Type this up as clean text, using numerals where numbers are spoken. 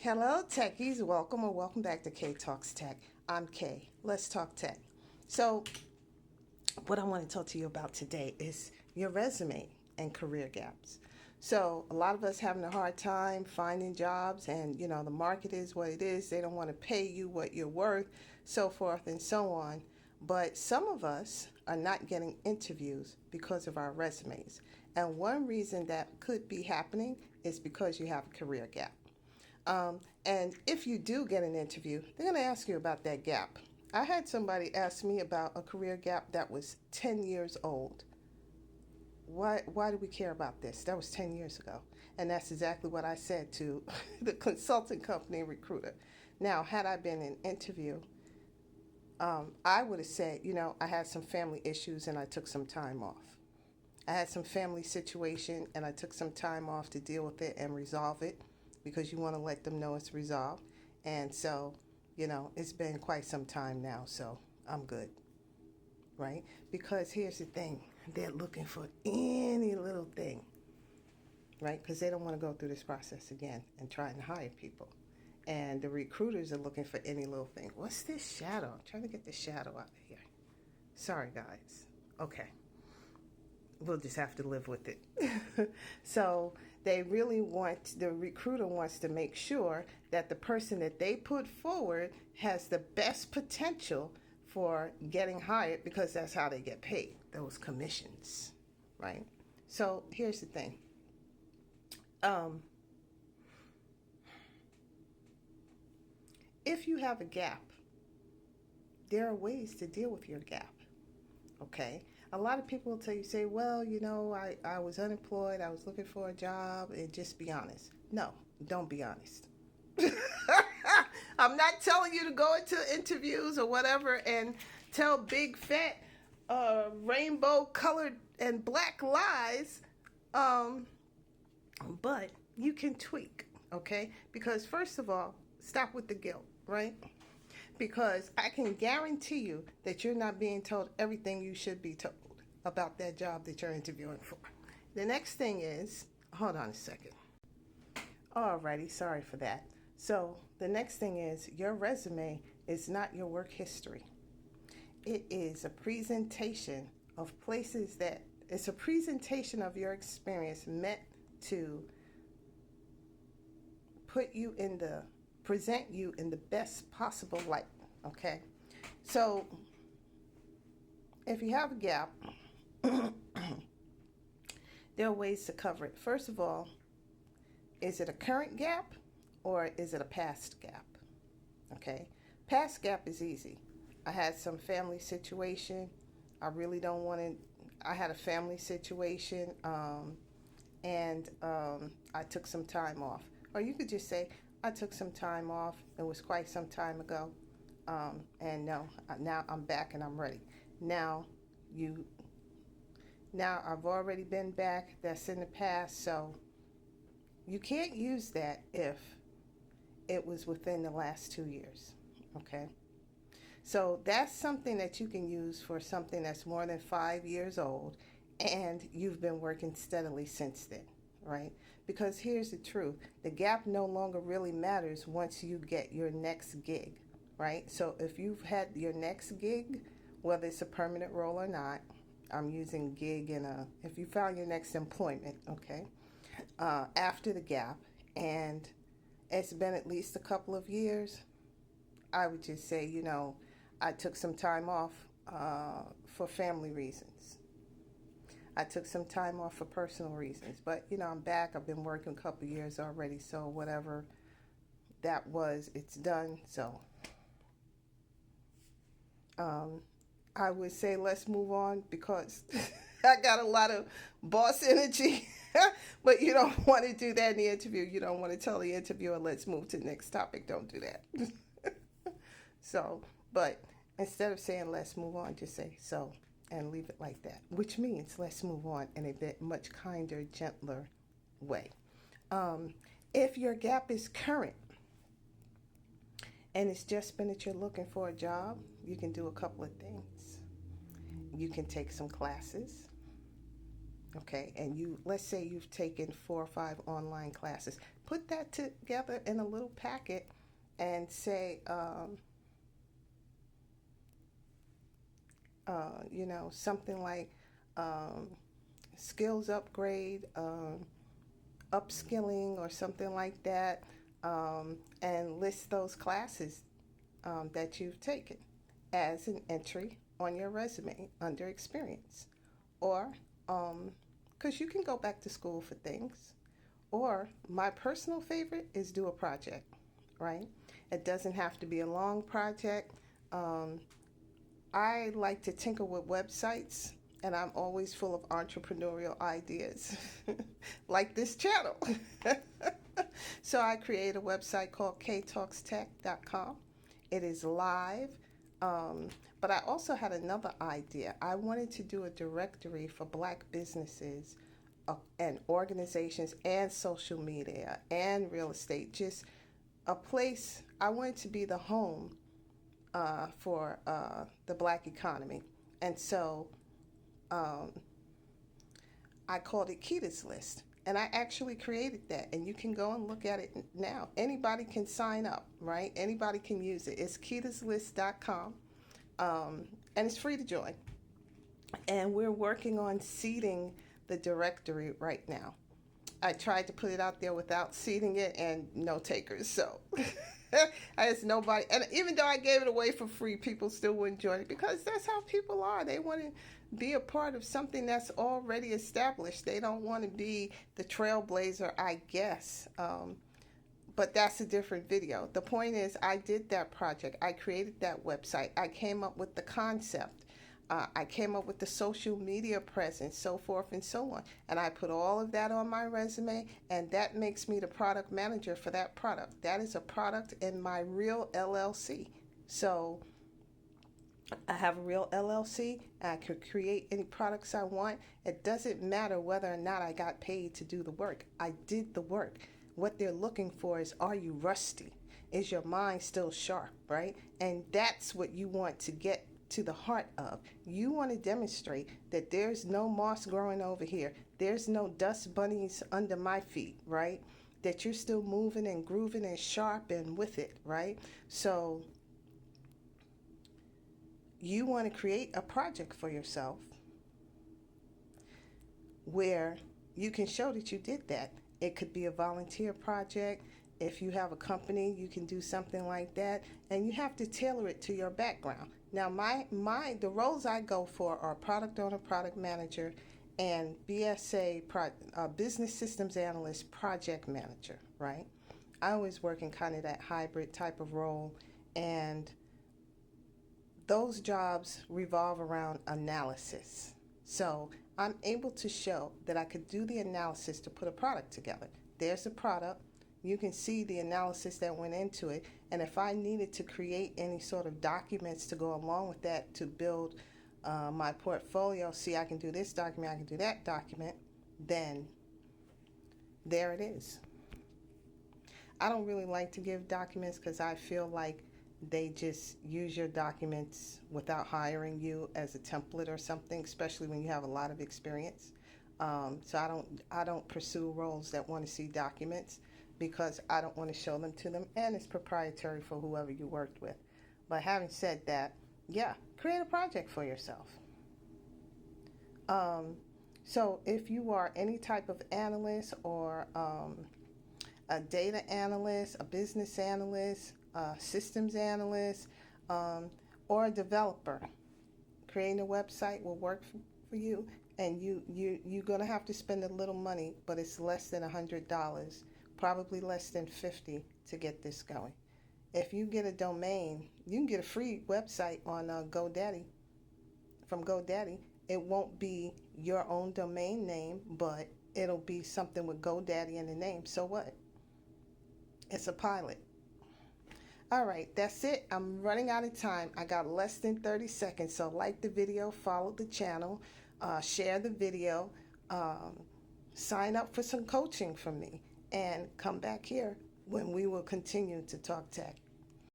Hello, techies. Welcome or welcome back to kaetalkstech. I'm Kay. Let's talk tech. So, what I want to talk to you about today is your resume and career gaps. So, a lot of us having a hard time finding jobs, and the market is what it is. They don't want to pay you what you're worth, so forth and so on. But some of us are not getting interviews because of our resumes. And one reason that could be happening is because you have a career gap. And if you do get an interview, they're going to ask you about that gap. I had somebody ask me about a career gap that was 10 years old. Why do we care about this? That was 10 years ago. And that's exactly what I said to the consulting company recruiter. Now, had I been in an interview, I would have said, I had some family issues and I took some time off. I had some family situation and I took some time off to deal with it and resolve it, because you want to let them know it's resolved. And so, it's been quite some time now, so I'm good, right? Because here's the thing, they're looking for any little thing, right? Because they don't want to go through this process again and trying to hire people. And the recruiters are looking for any little thing. What's this shadow? I'm trying to get the shadow out of here. Sorry, guys. Okay. We'll just have to live with it. So the recruiter wants to make sure that the person that they put forward has the best potential for getting hired, because that's how they get paid, those commissions, right? So here's the thing. If you have a gap, there are ways to deal with your gap, okay? A lot of people will tell you, say, well, I was unemployed, I was looking for a job, and just be honest. No, don't be honest. I'm not telling you to go into interviews or whatever and tell big, fat, rainbow colored and black lies, but you can tweak, okay? Because first of all, stop with the guilt, right? Because I can guarantee you that you're not being told everything you should be told about that job that you're interviewing for. The next thing is, hold on a second. Alrighty, sorry for that. So the next thing is, your resume is not your work history. It is a presentation of it's a presentation of your experience meant to present you in the best possible light, okay? So if you have a gap, there are ways to cover it. First of all, is it a current gap or is it a past gap? Okay, past gap is easy. I had some family situation. I really don't want to. I had a family situation, and I took some time off. Or you could just say, I took some time off. It was quite some time ago, and now I'm back and I'm ready. Now I've already been back. That's in the past, so you can't use that if it was within the last 2 years, okay? So that's something that you can use for something that's more than 5 years old and you've been working steadily since then, right? Because here's the truth, the gap no longer really matters once you get your next gig, right? So if you've had your next gig, whether it's a permanent role or not, I'm using gig if you found your next employment, okay, after the gap, and it's been at least a couple of years, I would just say, I took some time off for family reasons. I took some time off for personal reasons. But, I'm back. I've been working a couple of years already, so whatever that was, it's done. So I would say let's move on, because I got a lot of boss energy. But you don't want to do that in the interview. You don't want to tell the interviewer, let's move to the next topic. Don't do that. So, but instead of saying let's move on, just say so and leave it like that, which means let's move on in a bit much kinder, gentler way. If your gap is current and it's just been that you're looking for a job, you can do a couple of things. You can take some classes. Okay, and let's say you've taken 4 or 5 online classes. put that together in a little packet and say, something like um, skills upgrade, upskilling, or something like that, and list those classes that you've taken as an entry on your resume under experience. Or, because you can go back to school for things. Or, my personal favorite is do a project, right? It doesn't have to be a long project. Um, I like to tinker with websites, and I'm always full of entrepreneurial ideas, like this channel. So I created a website called kaetalkstech.com. It is live, but I also had another idea. I wanted to do a directory for Black businesses and organizations and social media and real estate, just a place. I wanted to be the home for the Black economy. And so I called it Kita's List. And I actually created that. And you can go and look at it now. Anybody can sign up, right? Anybody can use it. It's kitaslist.com. And it's free to join. And we're working on seeding the directory right now. I tried to put it out there without seeding it, and no takers. So there's nobody. And even though I gave it away for free, people still wouldn't join it, because that's how people are. They want to be a part of something that's already established. They don't want to be the trailblazer, I guess. But that's a different video. The point is, I did that project. I created that website. I came up with the concept. I came up with the social media presence, so forth and so on. And I put all of that on my resume, and that makes me the product manager for that product. That is a product in my real LLC. So I have a real LLC. I could create any products I want. It doesn't matter whether or not I got paid to do the work. I did the work. What they're looking for is, are you rusty? Is your mind still sharp, right? And that's what you want to get to the heart of. You want to demonstrate that there's no moss growing over here. There's no dust bunnies under my feet, right? That you're still moving and grooving and sharp and with it, right? So you want to create a project for yourself where you can show that you did that. It could be a volunteer project. If you have a company, you can do something like that, and you have to tailor it to your background. Now, the roles I go for are product owner, product manager, and BSA, business systems analyst, project manager, right? I always work in kind of that hybrid type of role, and those jobs revolve around analysis. So I'm able to show that I could do the analysis to put a product together. There's the product. You can see the analysis that went into it. And if I needed to create any sort of documents to go along with that to build my portfolio, see, I can do this document, I can do that document, then there it is. I don't really like to give documents because I feel like they just use your documents without hiring you as a template or something, especially when you have a lot of experience. So I don't pursue roles that want to see documents, because I don't want to show them to them, and it's proprietary for whoever you worked with. But having said that, yeah, create a project for yourself. So if you are any type of analyst, or a data analyst, a business analyst, a systems analyst, or a developer, creating a website will work for you. And you're going to have to spend a little money, but it's less than $100. Probably less than $50 to get this going. If you get a domain, you can get a free website on GoDaddy. From GoDaddy, it won't be your own domain name, but it'll be something with GoDaddy in the name. So what? It's a pilot. All right, that's it. I'm running out of time. I got less than 30 seconds. So like the video, follow the channel, share the video, sign up for some coaching from me, and come back here when we will continue to talk tech.